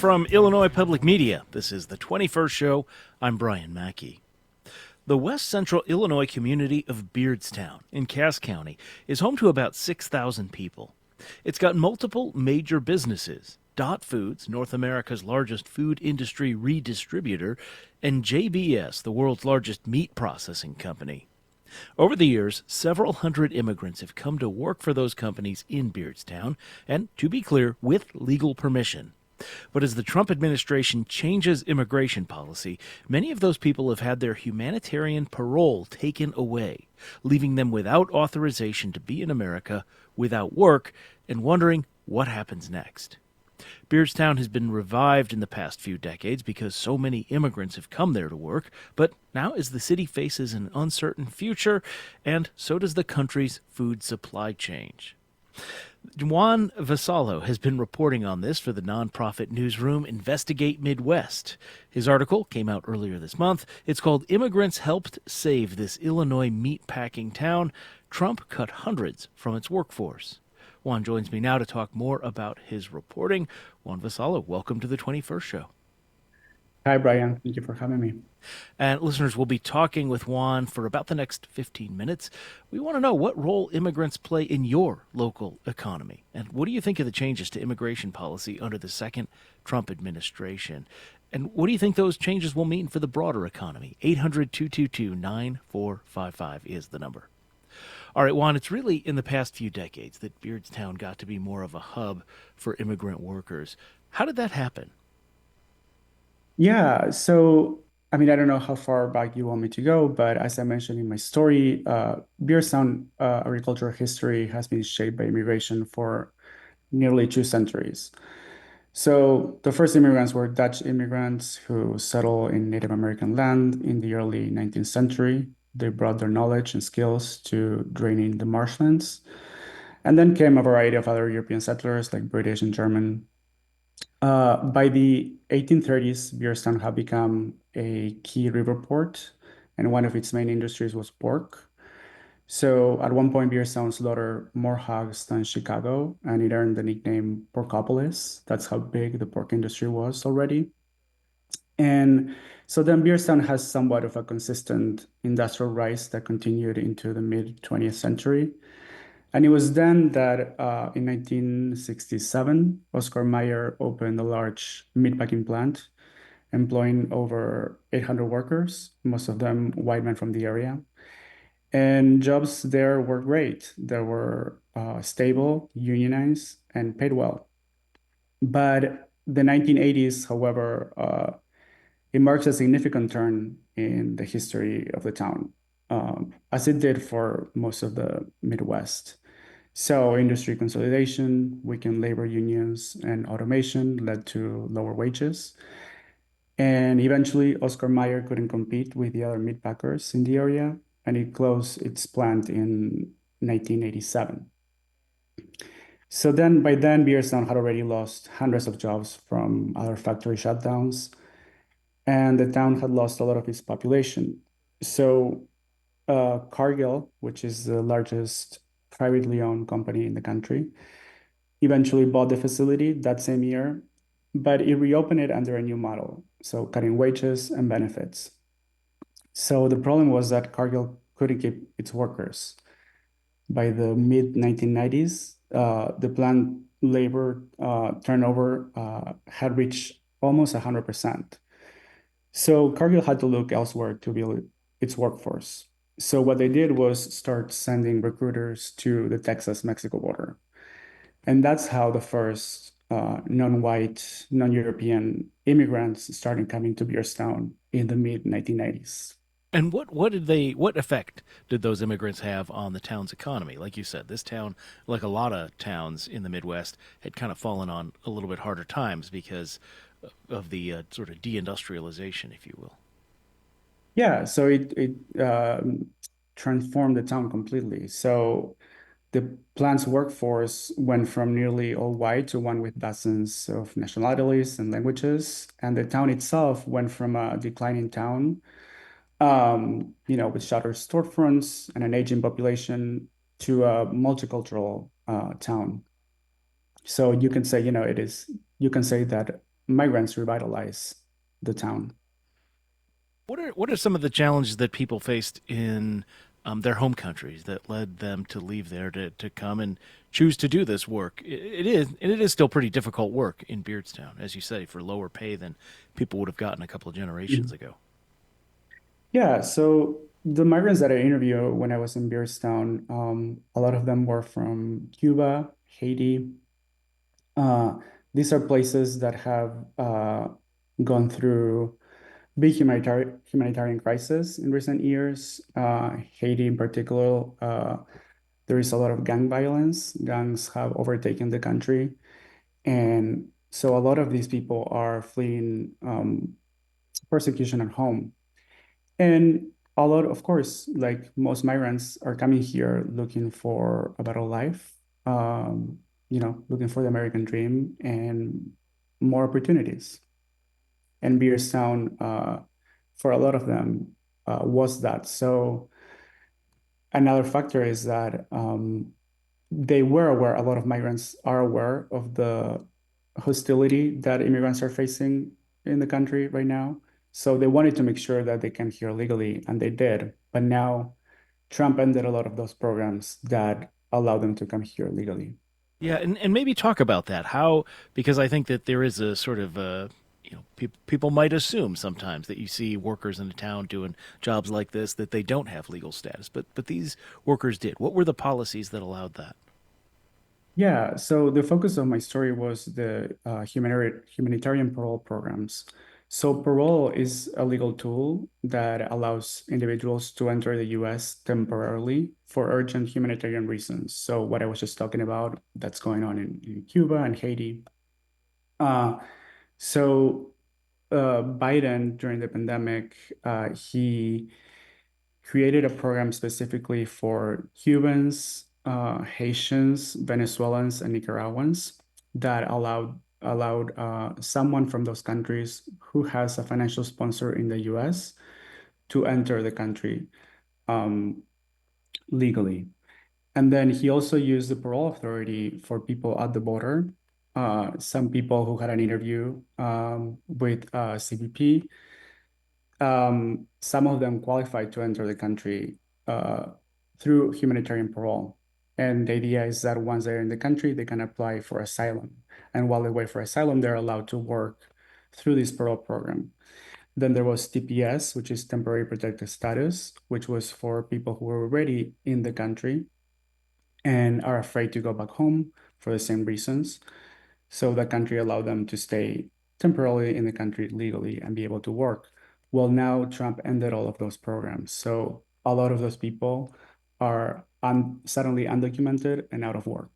from Illinois Public Media. This is the 21st show. I'm Brian Mackey. The west central Illinois community of Beardstown in Cass County is home to about 6,000 people. It's got multiple major businesses: Dot Foods, North America's largest food industry redistributor, and JBS, the world's largest meat processing company. Over the years, several hundred immigrants have come to work for those companies in Beardstown, and, to be clear, with legal permission. But as the Trump administration changes immigration policy, many of those people have had their humanitarian parole taken away, leaving them without authorization to be in America, without work, and wondering what happens next. Beardstown has been revived in the past few decades because so many immigrants have come there to work, but now as the city faces an uncertain future, and so does the country's food supply chain. Juan Vasallo has been reporting on this for the nonprofit newsroom Investigate Midwest. His article came out earlier this month. It's called "Immigrants Helped Save This Illinois Meatpacking Town. Trump Cut Hundreds from Its Workforce." Juan joins me now to talk more about his reporting. Juan Vasallo, welcome to the 21st show. Hi, Brian. Thank you for having me. And listeners, will be talking with Juan for about the next 15 minutes. We want to know what role immigrants play in your local economy. And what do you think of the changes to immigration policy under the second Trump administration? And what do you think those changes will mean for the broader economy? 800-222-9455 is the number. All right, Juan, it's really in the past few decades that Beardstown got to be more of a hub for immigrant workers. How did that happen? Yeah, so I don't know how far back you want me to go, but as I mentioned in my story, Beerstown agricultural history has been shaped by immigration for nearly 2 centuries. So the first immigrants were Dutch immigrants who settled in Native American land in the early 19th century. They brought their knowledge and skills to draining the marshlands. And then came a variety of other European settlers like British and German. By the 1830s, Beerstown had become a key river port, and one of its main industries was pork. So at one point, Beerstown slaughtered more hogs than Chicago, and it earned the nickname Porkopolis. That's how big the pork industry was already. And so then Beerstown has somewhat of a consistent industrial rise that continued into the mid 20th century. And it was then that in 1967, Oscar Mayer opened a large meatpacking plant, employing over 800 workers, most of them white men from the area. And jobs there were great. They were stable, unionized, and paid well. But the 1980s, however, it marks a significant turn in the history of the town, as it did for most of the Midwest. So industry consolidation, weakened labor unions, and automation led to lower wages. And eventually, Oscar Mayer couldn't compete with the other meat packers in the area, and it closed its plant in 1987. So then, by then, Beerstown had already lost hundreds of jobs from other factory shutdowns, and the town had lost a lot of its population. So Cargill, which is the largest privately owned company in the country, eventually bought the facility that same year, but it reopened it under a new model, so cutting wages and benefits. So the problem was that Cargill couldn't keep its workers. By the mid 1990s, the plant labor turnover had reached almost 100%. So Cargill had to look elsewhere to build its workforce. So what they did was start sending recruiters to the Texas-Mexico border. And that's how the first non-white, non-European immigrants started coming to Beerstown in the mid 1990s. And what effect did those immigrants have on the town's economy? Like you said, this town, like a lot of towns in the Midwest, had kind of fallen on a little bit harder times because of the sort of deindustrialization, if you will. Yeah, so it transformed the town completely. So the plant's workforce went from nearly all white to one with dozens of nationalities and languages, and the town itself went from a declining town with shuttered storefronts and an aging population to a multicultural town. So you can say, you can say that migrants revitalize the town. What are some of the challenges that people faced in their home countries that led them to leave there to come and choose to do this work? It is still pretty difficult work in Beardstown, as you say, for lower pay than people would have gotten a couple of generations Mhm. ago. Yeah, so the migrants that I interviewed when I was in Beardstown, a lot of them were from Cuba, Haiti. Uh, these are places that have gone through big humanitarian crisis in recent years. Haiti, in particular, there is a lot of gang violence. Gangs have overtaken the country, and so a lot of these people are fleeing persecution at home. And a lot, of course, like most migrants are coming here looking for a better life, um, looking for the American dream and more opportunities. And Beardstown, for a lot of them, was that. So another factor is that they were aware, a lot of migrants are aware of the hostility that immigrants are facing in the country right now. So they wanted to make sure that they came here legally, and they did. But now Trump ended a lot of those programs that allow them to come here legally. Yeah, and maybe talk about that. How, because I think that there is a sort of people might assume sometimes that you see workers in a town doing jobs like this that they don't have legal status, but these workers did. What were the policies that allowed that? Yeah, so the focus of my story was the humanitarian parole programs. So parole is a legal tool that allows individuals to enter the US temporarily for urgent humanitarian reasons. So what I was just talking about, that's going on in Cuba and Haiti. Uh, so Biden, during the pandemic, he created a program specifically for Cubans, Haitians, Venezuelans, and Nicaraguans that allowed someone from those countries who has a financial sponsor in the U.S. to enter the country um, legally. And then he also used the parole authority for people at the border. Some people who had an interview with CBP, some of them qualified to enter the country uh, through humanitarian parole. And the idea is that once they're in the country, they can apply for asylum. And while they wait for asylum, they're allowed to work through this parole program. Then there was TPS, which is temporary protected status, which was for people who were already in the country and are afraid to go back home for the same reasons. So the country allowed them to stay temporarily in the country legally and be able to work. Well, now Trump ended all of those programs. So a lot of those people are suddenly undocumented and out of work.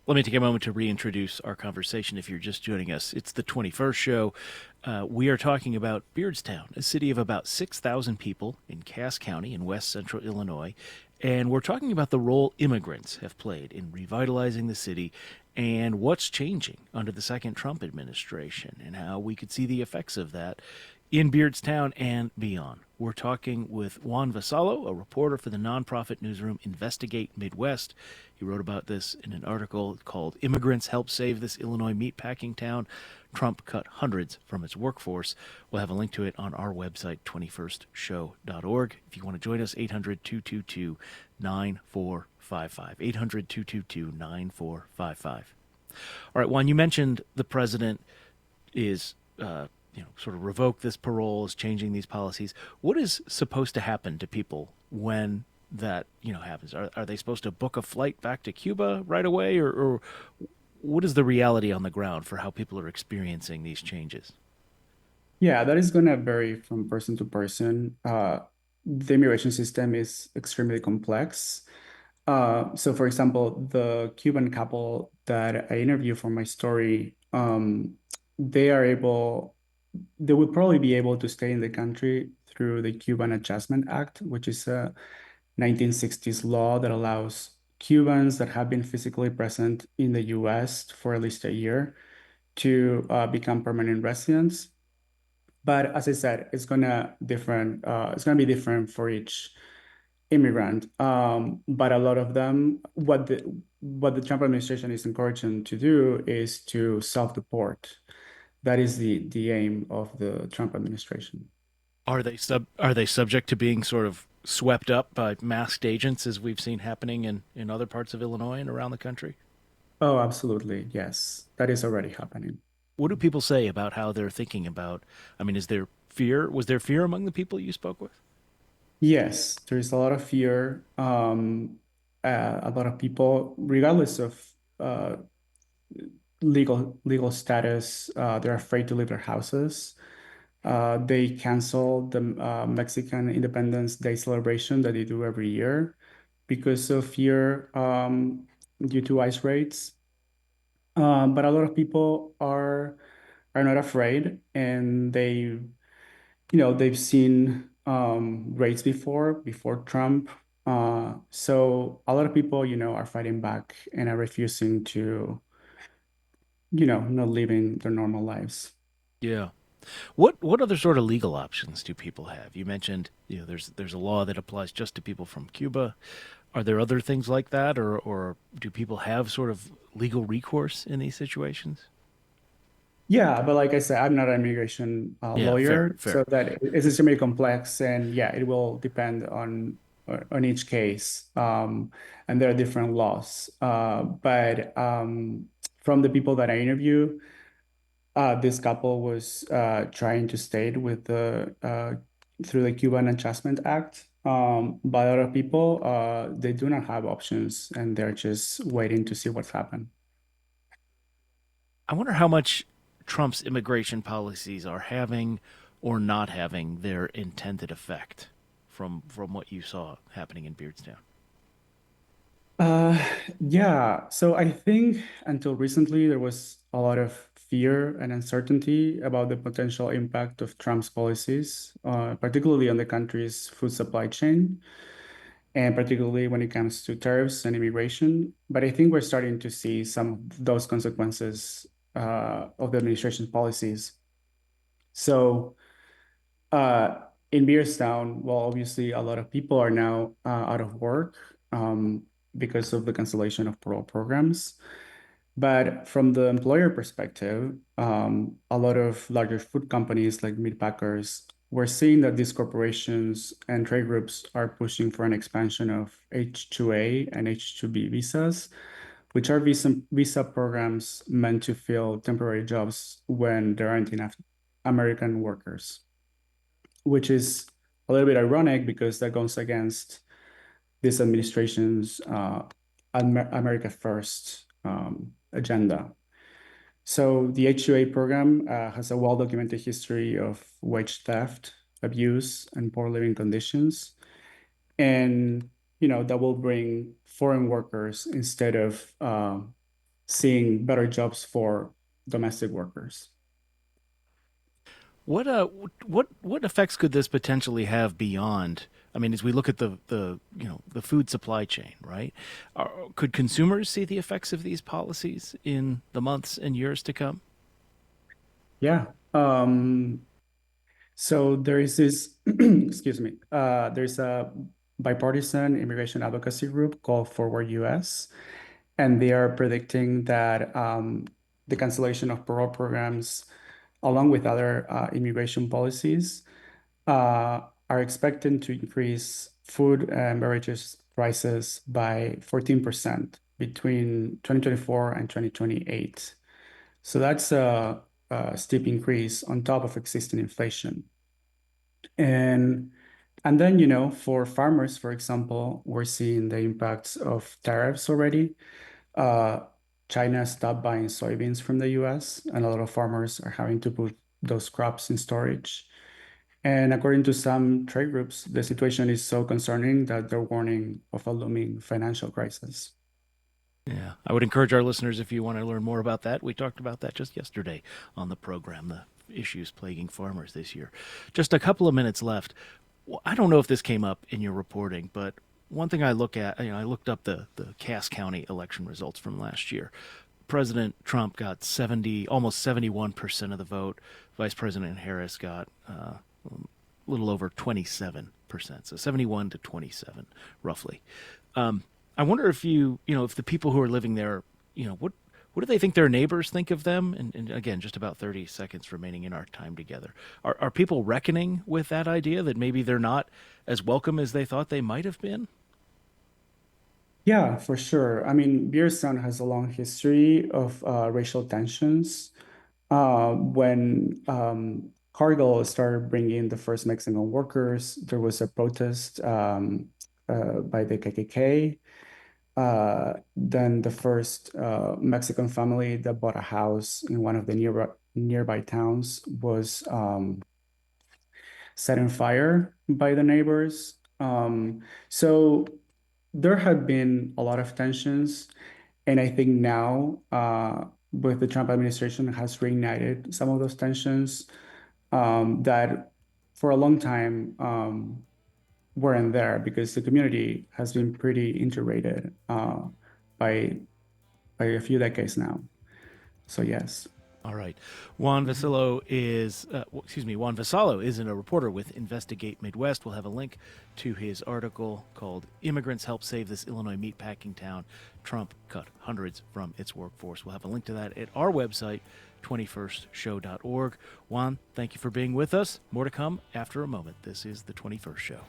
Let me take a moment to reintroduce our conversation if you're just joining us. It's the 21st show. We are talking about Beardstown, a city of about 6,000 people in Cass County in west central Illinois. And we're talking about the role immigrants have played in revitalizing the city and what's changing under the second Trump administration and how we could see the effects of that in Beardstown and beyond. We're talking with Juan Vasallo, a reporter for the nonprofit newsroom Investigate Midwest. He wrote about this in an article called Immigrants Help Save This Illinois Meatpacking Town. Trump cut hundreds from its workforce. We'll have a link to it on our website, 21stshow.org. If you want to join us, 800 222 9455. 800 222 9455. All right, Juan, you mentioned the president is sort of revoke this parole, is changing these policies. What is supposed to happen to people when that happens? Are they supposed to book a flight back to Cuba right away, or what is the reality on the ground for how people are experiencing these changes? Yeah, that is going to vary from person to person. The immigration system is extremely complex. So, for example, the Cuban couple that I interviewed for my story, they are able, they would probably be able to stay in the country through the Cuban Adjustment Act, which is a 1960s law that allows Cubans that have been physically present in the US for at least a year to become permanent residents. But as I said, it's gonna be different for each immigrant. But a lot of them, what the Trump administration is encouraging to do is to self-deport. That is the aim of the Trump administration. Are they subject to being sort of swept up by masked agents as we've seen happening in other parts of Illinois and around the country? Oh, absolutely. Yes, that is already happening. What do people say about how they're thinking about? I mean, is there fear? Was there fear among the people you spoke with? Yes, there's a lot of fear. A lot of people, regardless of uh, legal status, they're afraid to leave their houses. They canceled the Mexican Independence Day celebration that they do every year because of fear due to ICE raids. But a lot of people are not afraid, and they've seen raids before Trump. So a lot of people, are fighting back and are refusing to, not living their normal lives. Yeah. What other sort of legal options do people have? You mentioned, there's a law that applies just to people from Cuba. Are there other things like that, or do people have sort of legal recourse in these situations? Yeah, but like I said, I'm not an immigration Yeah, fair, lawyer, so fair. that it's extremely complex, and yeah, it will depend on each case, and there are different laws. But from the people that I interview, this couple was trying to stay with the through the Cuban Adjustment Act. But other people, they do not have options, and they're just waiting to see what's happened. I wonder how much Trump's immigration policies are having or not having their intended effect from what you saw happening in Beardstown. Uh, yeah. So I think until recently, there was a lot of fear and uncertainty about the potential impact of Trump's policies, particularly on the country's food supply chain, and particularly when it comes to tariffs and immigration. But I think we're starting to see some of those consequences of the administration's policies. So in Beardstown, well, obviously, a lot of people are now out of work because of the cancellation of parole programs. But from the employer perspective, a lot of larger food companies like meat packers, we're seeing that these corporations and trade groups are pushing for an expansion of H-2A and H-2B visas, which are visa programs meant to fill temporary jobs when there aren't enough American workers, which is a little bit ironic because that goes against this administration's America First agenda. So the H-2A program has a well-documented history of wage theft, abuse, and poor living conditions. And, that will bring foreign workers instead of seeing better jobs for domestic workers. What effects could this potentially have beyond? I mean, as we look at the food supply chain, right? Could consumers see the effects of these policies in the months and years to come? Yeah. So there is this, excuse me, there's a bipartisan immigration advocacy group called Forward US, and they are predicting that the cancellation of parole programs, along with other immigration policies, are expected to increase food and beverages prices by 14% between 2024 and 2028. So that's a steep increase on top of existing inflation. And and then, for farmers, for example, we're seeing the impacts of tariffs already. Uh, China stopped buying soybeans from the US, and a lot of farmers are having to put those crops in storage. And according to some trade groups, the situation is so concerning that they're warning of a looming financial crisis. Yeah, I would encourage our listeners, if you want to learn more about that. We talked about that just yesterday on the program, the issues plaguing farmers this year. Just a couple of minutes left. I don't know if this came up in your reporting, but one thing I look at, I looked up the Cass County election results from last year. President Trump got almost 71% of the vote. Vice President Harris got a little over 27%. so 71 to 27, roughly. I wonder if if the people who are living there, what do they think their neighbors think of them? And again, just about 30 seconds remaining in our time together. Are people reckoning with that idea that maybe they're not as welcome as they thought they might have been? Yeah, for sure. I mean, Beardstown has a long history of racial tensions. When Cargill started bringing the first Mexican workers, there was a protest by the KKK. Then the first Mexican family that bought a house in one of the nearby towns was set on fire by the neighbors. So there have been a lot of tensions, and I think now with the Trump administration has reignited some of those tensions that for a long time weren't there because the community has been pretty integrated by by a few decades now. So yes. All right. Mhm. Juan Vassallo is a reporter with Investigate Midwest. We'll have a link to his article called Immigrants Help Save This Illinois Meatpacking Town. Trump Cut Hundreds from Its Workforce. We'll have a link to that at our website, 21stshow.org. Juan, thank you for being with us. More to come after a moment. This is The 21st Show.